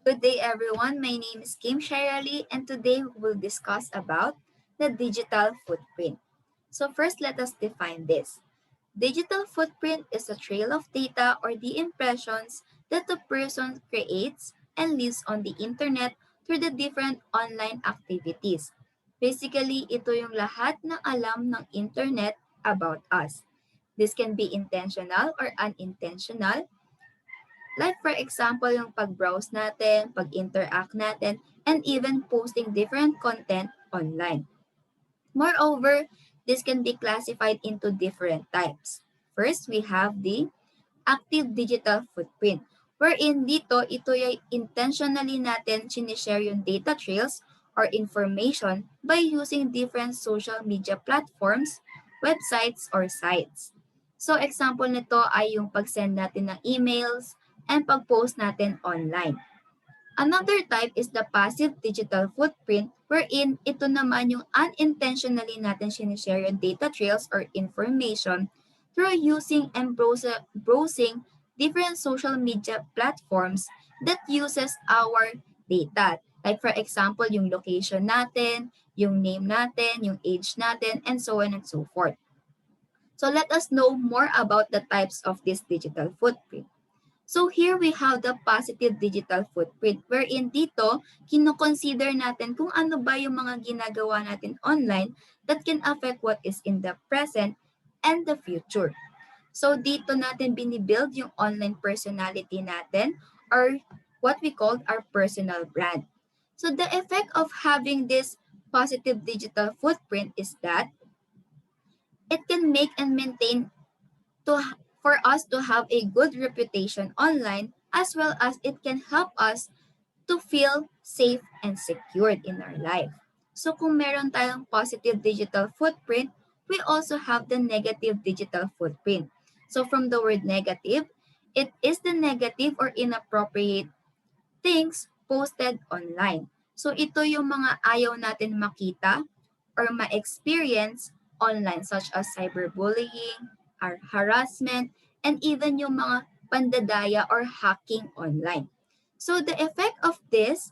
Good day everyone, my name is Kim Shirley and today we'll discuss about the digital footprint. So first let us define this. Digital footprint is a trail of data or the impressions that a person creates and leaves on the internet through the different online activities. Basically, ito yung lahat ng alam ng internet about us. This can be intentional or unintentional. Like for example, yung pag-browse natin, pag-interact natin, and even posting different content online. Moreover, this can be classified into different types. First, we have the active digital footprint, wherein dito, ito ay intentionally natin sinishare yung data trails or information by using different social media platforms, websites, or sites. So example nito ay yung pag-send natin ng emails and pag-post natin online. Another type is the passive digital footprint wherein ito naman yung unintentionally natin sinishare yung data trails or information through using and browsing different social media platforms that uses our data. Like for example, yung location natin, yung name natin, yung age natin, and so on and so forth. So let us know more about the types of this digital footprint. So here we have the positive digital footprint wherein dito, kino-consider natin kung ano ba yung mga ginagawa natin online that can affect what is in the present and the future. So dito natin binibuild yung online personality natin or what we call our personal brand. So the effect of having this positive digital footprint is that it can make and maintain to for us to have a good reputation online as well as it can help us to feel safe and secured in our life. So kung meron tayong positive digital footprint, we also have the negative digital footprint. So from the word negative, it is the negative or inappropriate things posted online. So ito yung mga ayaw natin makita or ma-experience online such as cyberbullying, harassment, and even yung mga pandadaya or hacking online. So the effect of this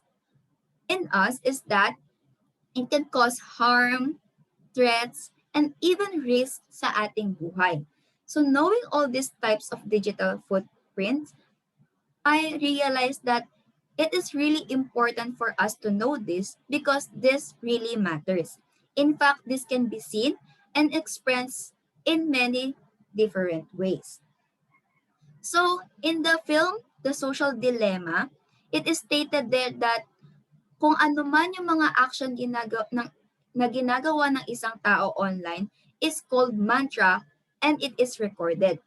in us is that it can cause harm, threats, and even risk sa ating buhay. So knowing all these types of digital footprints, I realized that it is really important for us to know this because this really matters. In fact, this can be seen and expressed in many different ways. So, in the film, The Social Dilemma, it is stated there that kung ano man yung mga action na ginagawa ng isang tao online is called mantra and it is recorded.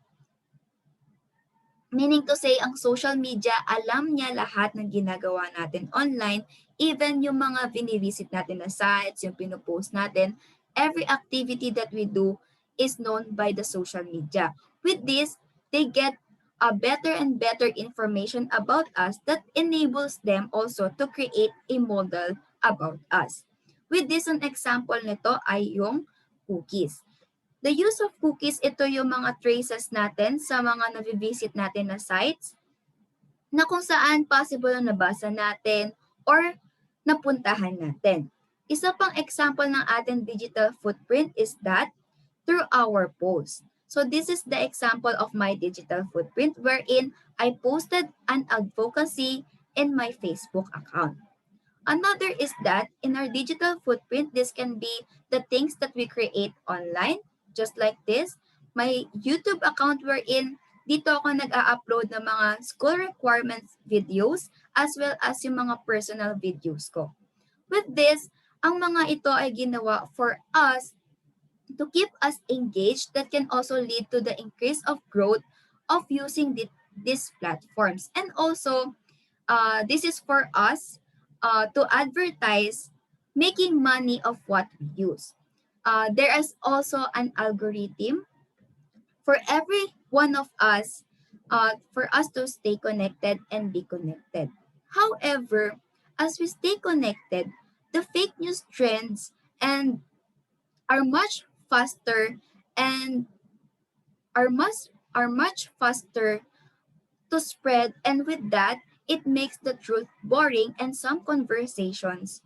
Meaning to say, ang social media, alam niya lahat ng ginagawa natin online, even yung mga binivisit natin na sites, yung pinupost natin, every activity that we do is known by the social media. With this, they get a better and better information about us that enables them also to create a model about us. With this, an example nito ay yung cookies. The use of cookies, ito yung mga traces natin sa mga nabivisit natin na sites na kung saan possible na nabasa natin or napuntahan natin. Isa pang example ng ating digital footprint is that through our posts. So this is the example of my digital footprint wherein I posted an advocacy in my Facebook account. Another is that in our digital footprint, this can be the things that we create online, just like this. My YouTube account wherein dito ako nag-a-upload ng mga school requirements videos as well as yung mga personal videos ko. With this, ang mga ito ay ginawa for us to keep us engaged that can also lead to the increase of growth of using these platforms. And also, this is for us to advertise making money of what we use. There is also an algorithm for every one of us for us to stay connected and be connected. However, as we stay connected, the fake news trends and are much faster and are much faster to spread, and with that it makes the truth boring and some conversations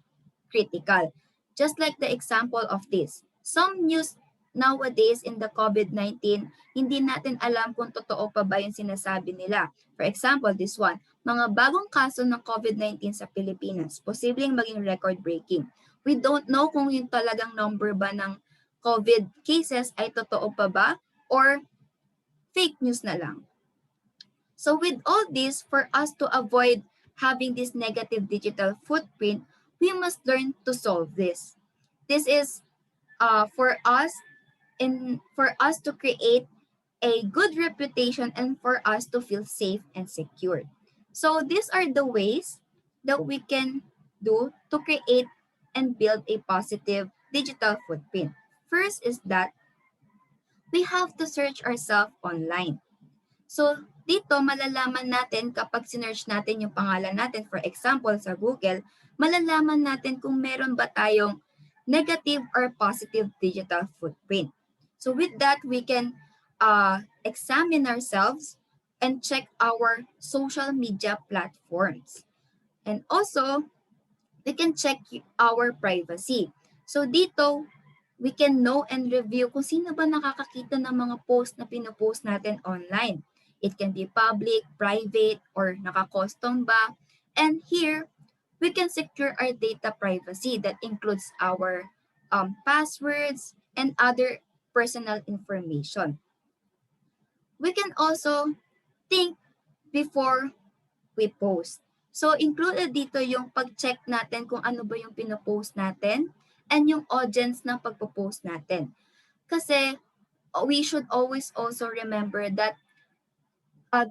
critical. Just like the example of this. Some news nowadays in the COVID-19, hindi natin alam kung totoo pa ba yung sinasabi nila. For example, this one, mga bagong kaso ng COVID-19 sa Pilipinas, posibleng maging record-breaking. We don't know kung yung talagang number ba ng COVID cases ay totoo pa ba or fake news na lang. So with all this, for us to avoid having this negative digital footprint, we must learn to solve this. This is for us for us to create a good reputation and for us to feel safe and secure. So these are the ways that we can do to create and build a positive digital footprint. First is that we have to search ourselves online. So, dito malalaman natin kapag sinearch natin yung pangalan natin, for example, sa Google, malalaman natin kung meron ba tayong negative or positive digital footprint. So, with that, we can examine ourselves and check our social media platforms. And also, we can check our privacy. So, dito, we can know and review kung sino ba nakakakita ng mga post na pinopost natin online. It can be public, private, or naka-custom ba. And here, we can secure our data privacy that includes our passwords and other personal information. We can also think before we post. So, included dito yung pag-check natin kung ano ba yung pinopost natin and yung audience ng pagpo-post natin. Kasi we should always also remember that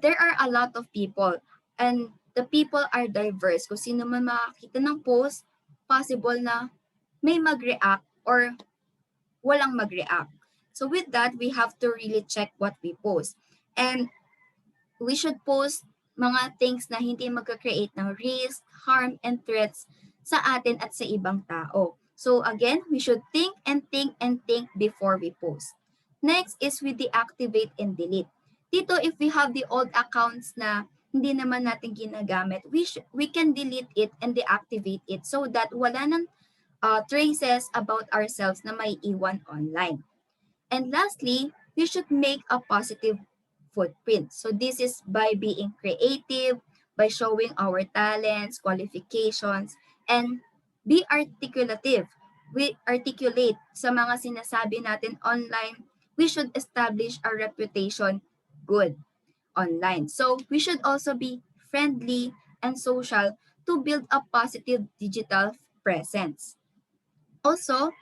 there are a lot of people and the people are diverse. Kung sino man makakita ng post, possible na may mag-react or walang mag-react. So with that, we have to really check what we post. And we should post mga things na hindi magka-create ng risk, harm, and threats sa atin at sa ibang tao. So again, we should think and think and think before we post. Next is we deactivate and delete. Dito, if we have the old accounts na hindi naman natin ginagamit, we can delete it and deactivate it so that wala nang traces about ourselves na may iwan online. And lastly, we should make a positive footprint. So this is by being creative, by showing our talents, qualifications, and be articulative. We articulate sa mga sinasabi natin online. We should establish our reputation good online. So we should also be friendly and social to build a positive digital presence. Also,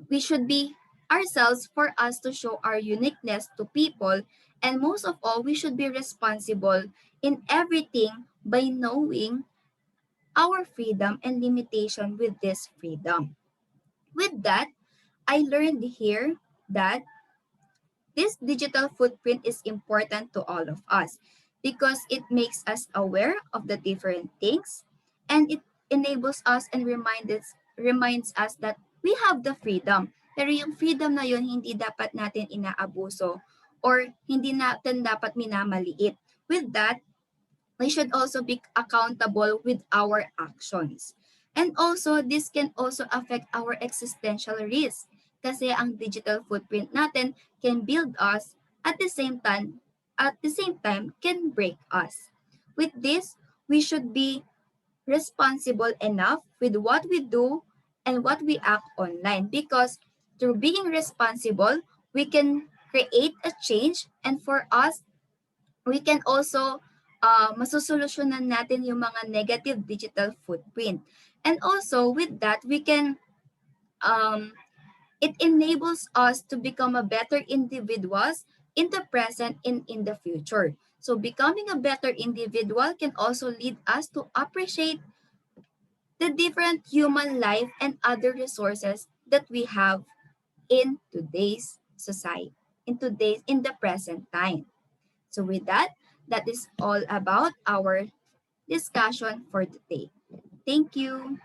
we should be ourselves for us to show our uniqueness to people, and most of all, we should be responsible in everything by knowing our freedom and limitation with this freedom. With that, I learned here that this digital footprint is important to all of us because it makes us aware of the different things and it enables us and reminds us that we have the freedom. Pero yung freedom na yun, hindi dapat natin inaabuso or hindi natin dapat minamaliit. With that, we should also be accountable with our actions. And also, this can also affect our existential risk kasi ang digital footprint natin can build us at the same time can break us. With this, we should be responsible enough with what we do and what we act online because through being responsible, we can create a change and for us, we can also masusolusyonan natin yung mga negative digital footprint. And also with that, we can, it enables us to become a better individuals in the present and in the future. So becoming a better individual can also lead us to appreciate the different human life and other resources that we have in today's society, in the present time. So with that, that is all about our discussion for today. Thank you.